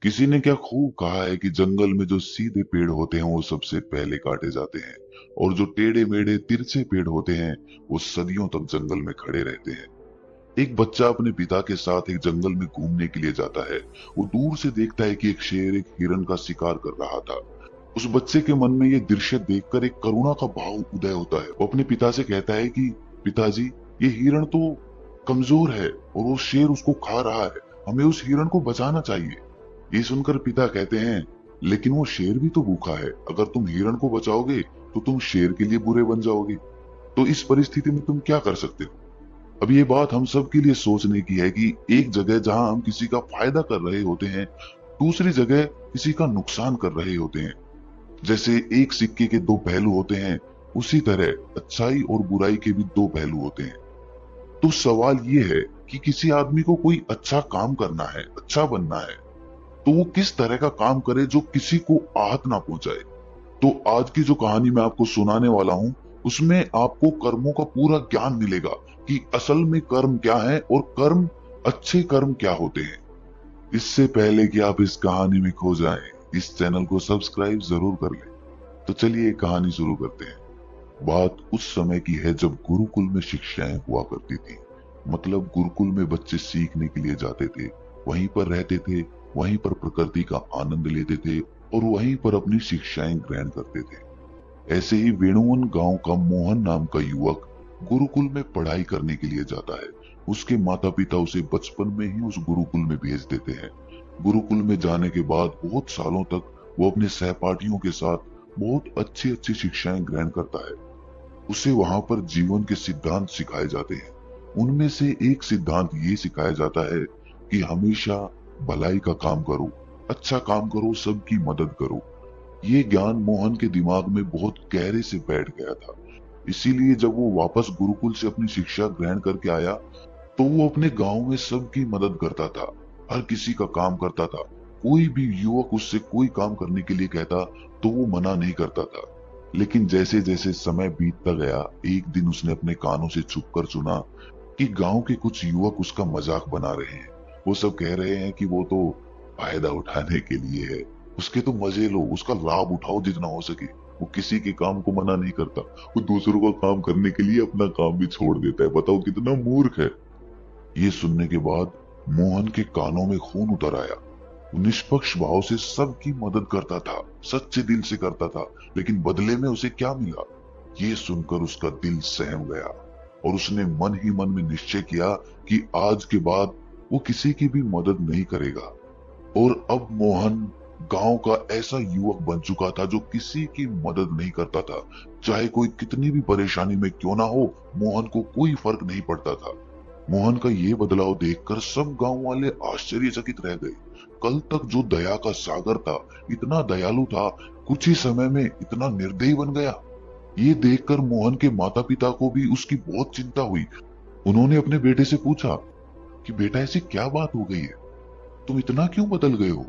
किसी ने क्या खूब कहा है कि जंगल में जो सीधे पेड़ होते हैं वो सबसे पहले काटे जाते हैं, और जो टेढ़े मेढ़े तिरछे पेड़ होते हैं वो सदियों तक जंगल में खड़े रहते हैं। एक बच्चा अपने पिता के साथ एक जंगल में घूमने के लिए जाता है। वो दूर से देखता है कि एक शेर एक हिरन का शिकार कर रहा था। उस बच्चे के मन में ये दृश्य देखकर एक करुणा का भाव उदय होता है। वो अपने पिता से कहता है कि पिताजी, ये हिरण तो कमजोर है और वो शेर उसको खा रहा है। हमें उस हिरण को बचाना चाहिए। ये सुनकर पिता कहते हैं, लेकिन वो शेर भी तो भूखा है। अगर तुम हिरण को बचाओगे तो तुम शेर के लिए बुरे बन जाओगे। तो इस परिस्थिति में तुम क्या कर सकते हो? अब ये बात हम सब के लिए सोचने की है कि एक जगह जहां हम किसी का फायदा कर रहे होते हैं, दूसरी जगह किसी का नुकसान कर रहे होते हैं। जैसे एक सिक्के के दो पहलू होते हैं, उसी तरह अच्छाई और बुराई के भी दो पहलू होते हैं। तो सवाल ये है कि किसी आदमी को कोई अच्छा काम करना है, अच्छा बनना है, तो वो किस तरह का काम करे जो किसी को आहत ना पहुंचाए। तो आज की जो कहानी मैं आपको सुनाने वाला हूं, उसमें आपको कर्मों का पूरा ज्ञान मिलेगा कि असल में कर्म क्या है और कर्म, अच्छे कर्म क्या होते हैं। इससे पहले कि आप इस कहानी में खो जाएं, इस चैनल को सब्सक्राइब जरूर कर लें। तो चलिए कहानी शुरू करते हैं। बात उस समय की है जब गुरुकुल में शिक्षाएं हुआ करती थी। मतलब गुरुकुल में बच्चे सीखने के लिए जाते थे, वहीं पर रहते थे, वहीं पर प्रकृति का आनंद लेते थे और वहीं पर अपनी शिक्षाएं ग्रहण करते थे। ऐसे ही वेणुवन गांव का मोहन नाम का युवक गुरुकुल में पढ़ाई करने के लिए जाता है। उसके माता पिता उसे बचपन में ही उस गुरुकुल में भेज देते हैं। गुरुकुल में जाने के बाद बहुत सालों तक वो अपने सहपाठियों के साथ बहुत अच्छी अच्छी शिक्षाएं ग्रहण करता है। उसे वहां पर जीवन के सिद्धांत सिखाए जाते हैं। उनमें से एक सिद्धांत ये सिखाया जाता है कि हमेशा भलाई का काम करो, अच्छा काम करो, सबकी मदद करो। ये ज्ञान मोहन के दिमाग में बहुत गहरे से बैठ गया था। इसीलिए जब वो वापस गुरुकुल से अपनी शिक्षा ग्रहण करके आया, तो वो अपने गांव में सबकी मदद करता था, हर किसी का काम करता था। कोई भी युवक उससे कोई काम करने के लिए कहता तो वो मना नहीं करता था। लेकिन जैसे जैसे समय बीतता गया, एक दिन उसने अपने कानों से छुपकर सुना कि गांव के कुछ युवक उसका मजाक बना रहे हैं। वो सब कह रहे हैं कि वो तो फायदा उठाने के लिए है, उसके तो मजे लो, उसका लाभ उठाओ जितना हो सके। वो किसी के काम को मना नहीं करता, वो दूसरों का काम करने के लिए अपना काम भी छोड़ देता है। बताओ कितना मूर्ख है। ये सुनने के बाद मोहन के कानों में खून उतर आया। वो निष्पक्ष भाव से सबकी मदद करता था, सच्चे दिल से करता था, लेकिन बदले में उसे क्या मिला, ये सुनकर उसका दिल सहम गया और उसने मन ही मन में निश्चय किया कि आज के बाद वो किसी की भी मदद नहीं करेगा। और अब मोहन गांव का ऐसा युवक बन चुका था जो किसी की मदद नहीं करता था। चाहे कोई कितनी भी परेशानी में क्यों ना हो, मोहन को कोई फर्क नहीं पड़ता था। मोहन का ये बदलाव देखकर सब गांव वाले आश्चर्यचकित रह गए। कल तक जो दया का सागर था, इतना दयालु था, कुछ ही समय में इतना निर्दयी बन गया। ये देखकर मोहन के माता पिता को भी उसकी बहुत चिंता हुई। उन्होंने अपने बेटे से पूछा कि बेटा, ऐसी क्या बात हो गई है, तुम इतना क्यों बदल गए हो?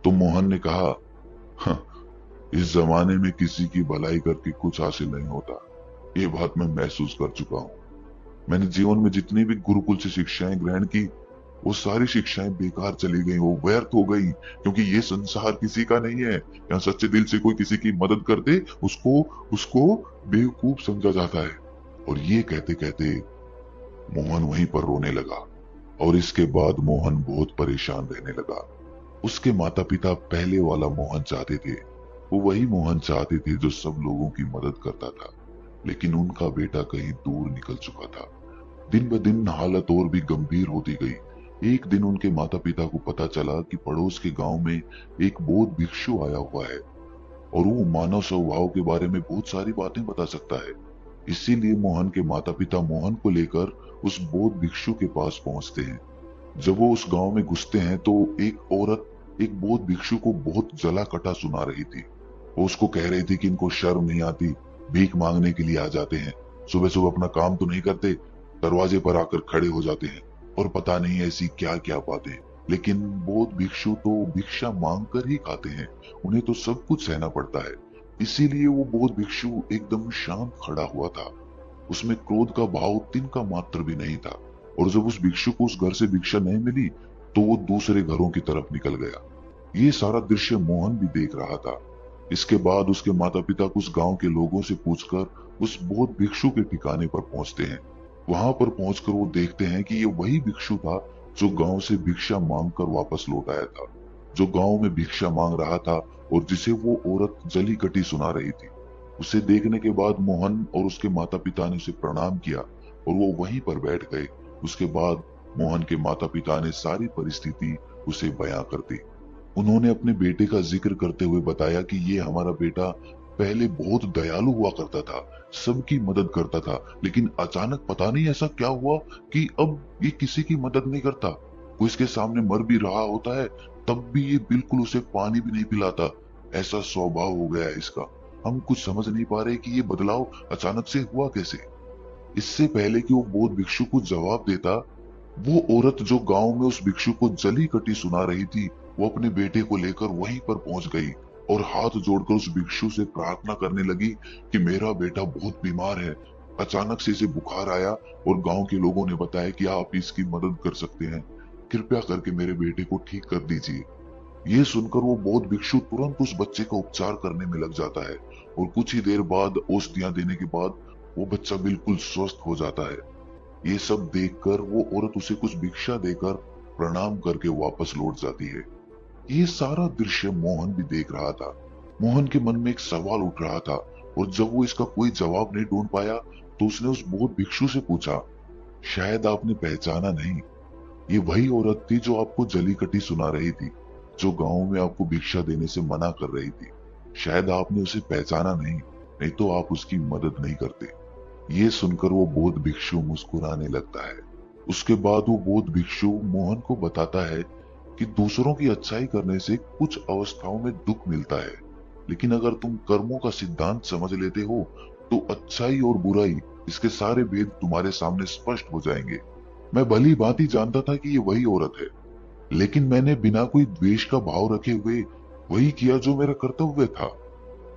तो मोहन ने कहा, "हाँ, इस जमाने में किसी की भलाई करके कुछ हासिल नहीं होता। ये बात मैं महसूस कर चुका हूँ। मैंने जीवन में जितनी भी गुरुकुल से शिक्षाएं ग्रहण की, वो सारी शिक्षाएं बेकार चली गई, वो व्यर्थ हो गई। क्योंकि ये संसार किसी का नहीं है। यहाँ सच्चे दिल से कोई किसी की मदद कर दे, उसको उसको बेवकूफ समझा जाता है।" और ये कहते कहते मोहन वहीं पर रोने लगा। और इसके बाद मोहन बहुत परेशान रहने लगा। उसके माता पिता पहले वाला मोहन चाहते थे। वो वही मोहन चाहते थे जो सब लोगों की मदद करता था। लेकिन उनका बेटा कहीं दूर निकल चुका था। दिन ब दिन हालत और भी गंभीर होती गई। एक दिन उनके माता पिता को पता चला कि पड़ोस के गांव में एक बौद्ध भिक्षु आया हुआ है और वो मानव स्वभाव के बारे में बहुत सारी बातें बता सकता है। इसीलिए मोहन के माता पिता मोहन को लेकर उस बौद्ध भिक्षु के पास पहुंचते हैं। जब वो उस गांव में घुसते हैं तो एक औरत एक बौद्ध भिक्षु को बहुत जला कटा सुना रही थी। वो उसको कह रही थी कि इनको शर्म नहीं आती, भीख मांगने के लिए आ जाते हैं, सुबह सुबह अपना काम तो नहीं करते, दरवाजे पर आकर खड़े हो जाते हैं, और पता नहीं ऐसी क्या क्या बातें। लेकिन बौद्ध भिक्षु तो भिक्षा मांग कर ही खाते हैं, उन्हें तो सब कुछ सहना पड़ता है। इसीलिए वो बौद्ध भिक्षु एकदम शांत खड़ा हुआ था। उसमें क्रोध का भाव तिनका मात्र भी नहीं था। और जब उस भिक्षु को उस घर से भिक्षा नहीं मिली, तो वो दूसरे घरों की तरफ निकल गया। ये सारा दृश्य मोहन भी देख रहा था। इसके बाद उसके माता पिता उस गांव के लोगों से पूछकर उस बौद्ध भिक्षु के ठिकाने पर पहुंचते हैं। वहां पर पहुंचकर वो देखते हैं कि ये वही भिक्षु था जो गांव से भिक्षा मांगकर वापस लौट आया था, जो गांव में भिक्षा मांग रहा था और जिसे वो औरत जली कटी सुना रही थी। उसे देखने के बाद मोहन और उसके माता पिता ने उसे प्रणाम किया और वो वहीं पर बैठ गए। उसके बाद मोहन के माता पिता ने सारी परिस्थिति उसे बयां कर दी। उन्होंने अपने बेटे का जिक्र करते हुए बताया कि ये हमारा बेटा पहले बहुत दयालु हुआ करता था, सबकी मदद करता था, लेकिन अचानक पता नहीं ऐसा क्या हुआ कि अब ये किसी की मदद नहीं करता। कोई इसके सामने मर भी रहा होता है तब भी ये बिल्कुल उसे पानी भी नहीं पिलाता। ऐसा स्वभाव हो गया है इसका। हम कुछ समझ नहीं पा रहे कि ये बदलाव अचानक से हुआ कैसे। इससे पहले कि वो बौद्ध भिक्षु को जवाब देता, वो औरत जो गांव में उस भिक्षु को जली कटी सुना रही थी, वो अपने बेटे को लेकर वहीं पर पहुंच गई और हाथ जोड़कर उस भिक्षु से प्रार्थना करने लगी कि मेरा बेटा बहुत बीमार है। अचानक से इसे बुखार आया और गांव के लोगों ने बताया कि आप इसकी मदद कर सकते हैं। कृपया करके मेरे बेटे को ठीक कर दीजिए। ये सुनकर वो बौद्ध भिक्षु तुरंत उस बच्चे का उपचार करने में लग जाता है और कुछ ही देर बाद औषधियां देने के बाद वो बच्चा बिल्कुल स्वस्थ हो जाता है। ये सब देखकर वो औरत उसे कुछ भिक्षा देकर प्रणाम करके वापस लौट जाती है। ये सारा दृश्य मोहन भी देख रहा था। मोहन के मन में एक सवाल उठ रहा था और जब वो इसका कोई जवाब नहीं ढूंढ पाया तो उसने उस बौद्ध भिक्षु से पूछा, शायद आपने पहचाना नहीं, ये वही औरत थी जो आपको जली कटी सुना रही थी, जो गांव में आपको भिक्षा देने से मना कर रही थी। शायद आपने उसे पहचाना नहीं, नहीं तो आप उसकी मदद नहीं करते। ये सुनकर वो बौद्ध भिक्षु मुस्कुराने लगता है। उसके बाद वो बौद्ध भिक्षु मोहन को बताता है कि दूसरों की अच्छाई करने से कुछ अवस्थाओं में दुख मिलता है, लेकिन अगर तुम कर्मों का सिद्धांत समझ लेते हो तो अच्छाई और बुराई, इसके सारे भेद तुम्हारे सामने स्पष्ट हो जाएंगे। मैं भली भांति जानता था कि ये वही औरत है, लेकिन मैंने बिना कोई द्वेष का भाव रखे हुए वही किया जो मेरा कर्तव्य था।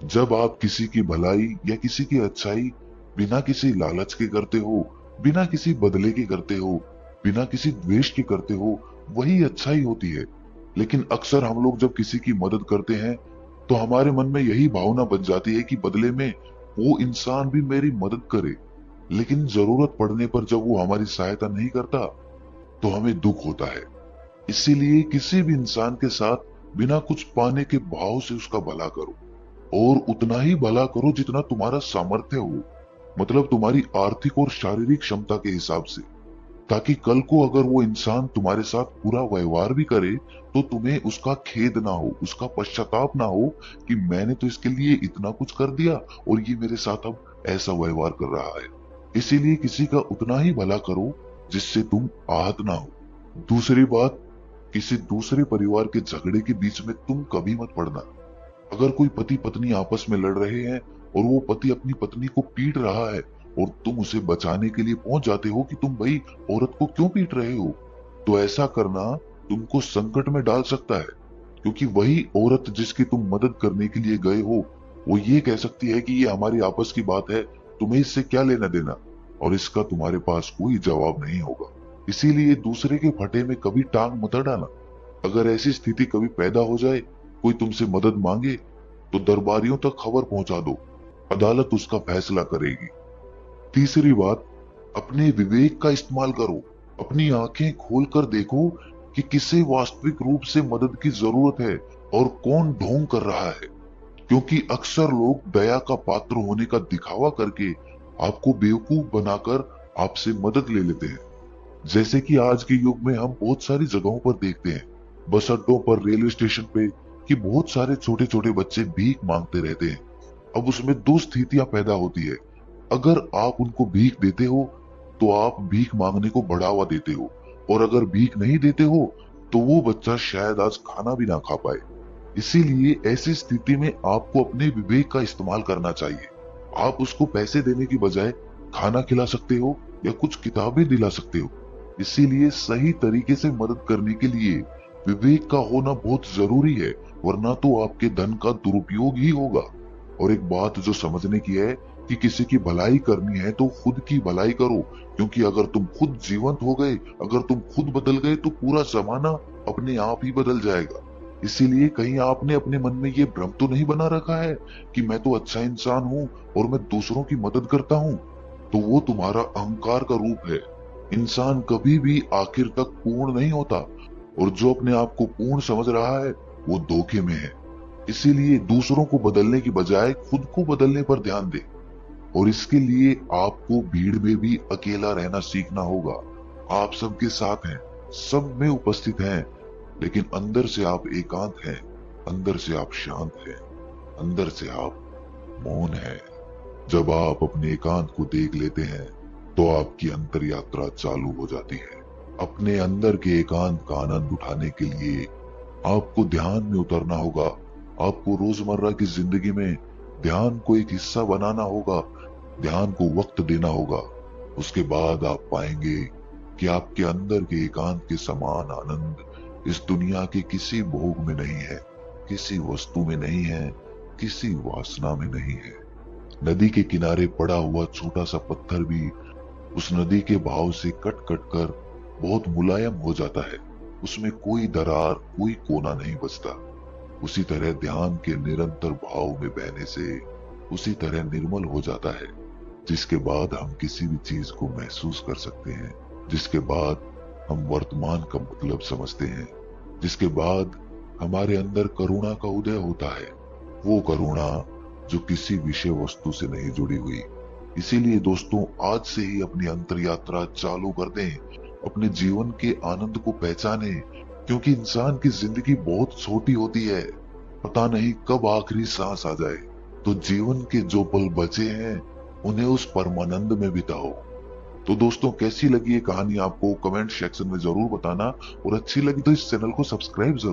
जब आप किसी की भलाई या किसी की अच्छाई बिना किसी लालच के करते हो, बिना किसी बदले के करते हो, बिना किसी द्वेष के करते हो, वही अच्छाई होती है। लेकिन अक्सर हम लोग जब किसी की मदद करते हैं तो हमारे मन में यही भावना बन जाती है कि बदले में वो इंसान भी मेरी मदद करे, लेकिन जरूरत पड़ने पर जब वो हमारी सहायता नहीं करता तो हमें दुख होता है। इसीलिए किसी भी इंसान के साथ बिना कुछ पाने के भाव से उसका भला करो और उतना ही भला करो जितना तुम्हारा सामर्थ्य हो, मतलब तुम्हारी आर्थिक और शारीरिक क्षमता के हिसाब से, ताकि कल को अगर वो इंसान तुम्हारे साथ बुरा व्यवहार भी करे तो तुम्हें उसका खेद ना हो, उसका पश्चाताप ना हो कि मैंने तो इसके लिए इतना कुछ कर दिया और ये मेरे साथ अब ऐसा व्यवहार कर रहा है। इसीलिए किसी का उतना ही भला करो जिससे तुम आहत ना हो। दूसरी बात, किसी दूसरे परिवार के झगड़े के बीच में तुम कभी मत पड़ना। अगर कोई पति पत्नी आपस में लड़ रहे हैं और वो पति अपनी पत्नी को पीट रहा है और तुम उसे बचाने के लिए पहुंच जाते हो कि तुम भाई औरत को क्यों पीट रहे हो, तो ऐसा करना तुमको संकट में डाल सकता है, क्योंकि वही औरत जिसकी तुम मदद करने के लिए गए हो वो ये कह सकती है कि ये हमारी आपस की बात है, तुम्हें इससे क्या लेना देना, और इसका तुम्हारे पास कोई जवाब नहीं होगा। इसीलिए दूसरे के फटे में कभी टांग मत डालना। अगर ऐसी स्थिति कभी पैदा हो जाए, कोई तुमसे मदद मांगे तो दरबारियों तक खबर पहुंचा दो, अदालत उसका फैसला करेगी। तीसरी बात, अपने विवेक का इस्तेमाल करो। अपनी आंखें खोलकर देखो कि किसे वास्तविक रूप से मदद की जरूरत है और कौन ढोंग कर रहा है, क्योंकि अक्सर लोग दया का पात्र होने का दिखावा करके आपको बेवकूफ बनाकर आपसे मदद ले लेते हैं। जैसे कि आज के युग में हम बहुत सारी जगहों पर देखते हैं, बस अड्डों पर, रेलवे स्टेशन पे, कि बहुत सारे छोटे छोटे बच्चे भीख मांगते रहते हैं। अब उसमें दो स्थितियां पैदा होती है। अगर आप उनको भीख देते हो तो आप भीख मांगने को बढ़ावा देते हो, और अगर भीख नहीं देते हो तो वो बच्चा शायद आज खाना भी ना खा पाए। इसीलिए ऐसी स्थिति में आपको अपने विवेक का इस्तेमाल करना चाहिए। आप उसको पैसे देने की बजाय खाना खिला सकते हो या कुछ किताबें दिला सकते हो। इसीलिए सही तरीके से मदद करने के लिए विवेक का होना बहुत जरूरी है, वरना तो आपके धन का दुरुपयोग ही होगा। और एक बात जो समझने की है कि किसी की भलाई करनी है तो खुद की भलाई करो, क्योंकि अगर तुम खुद जीवंत हो गए, अगर तुम खुद बदल गए तो पूरा जमाना अपने आप ही बदल जाएगा। इसीलिए कहीं आपने अपने मन में ये भ्रम तो नहीं बना रखा है कि मैं तो अच्छा इंसान हूँ और मैं दूसरों की मदद करता हूँ। तो वो तुम्हारा अहंकार का रूप है। इंसान कभी भी आखिर तक पूर्ण नहीं होता, और जो अपने आप को पूर्ण समझ रहा है वो धोखे में है। इसीलिए दूसरों को बदलने की बजाय खुद को बदलने पर ध्यान दे। और इसके लिए आपको भीड़ में भी अकेला रहना सीखना होगा। आप सबके साथ हैं, सब में उपस्थित हैं, लेकिन अंदर से आप एकांत हैं, अंदर से आप शांत हैं, अंदर से आप मौन हैं। जब आप अपने एकांत को देख लेते हैं तो आपकी अंतर यात्रा चालू हो जाती है। अपने अंदर के एकांत का आनंद उठाने के लिए आपको ध्यान में उतरना होगा। आपको रोजमर्रा की जिंदगी में ध्यान को एक हिस्सा बनाना होगा, ध्यान को वक्त देना होगा। उसके बाद आप पाएंगे कि आपके अंदर के एकांत के समान आनंद इस दुनिया के किसी भोग में नहीं है, किसी वस्तु में नहीं है, किसी वासना में नहीं है। नदी के किनारे पड़ा हुआ छोटा सा पत्थर भी उस नदी के बहाव से कट कट कर बहुत मुलायम हो जाता है। उसमें कोई दरार, कोई कोना नहीं बचता। उसी तरह ध्यान के निरंतर भाव में बहने से उसी तरह निर्मल हो जाता है, जिसके बाद हम किसी भी चीज को महसूस कर सकते हैं, जिसके बाद हम वर्तमान का मतलब समझते हैं, जिसके बाद हमारे अंदर करुणा का उदय होता है। वो करुणा जो किसी विषय वस्तु से नहीं जुड़ी हुई। इसीलिए दोस्तों, आज से ही अपनी अंतर यात्रा चालू कर दें, अपने जीवन के आनंद को पहचानें, क्योंकि इंसान की जिंदगी बहुत छोटी होती है। पता नहीं कब आखिरी सांस आ जाए। तो जीवन के जो पल बचे हैं उन्हें उस परमानंद में बिताओ। तो दोस्तों, कैसी लगी ये कहानी आपको कमेंट सेक्शन में जरूर बताना, और अच्छी लगी तो इस चैनल को सब्सक्राइब जरूर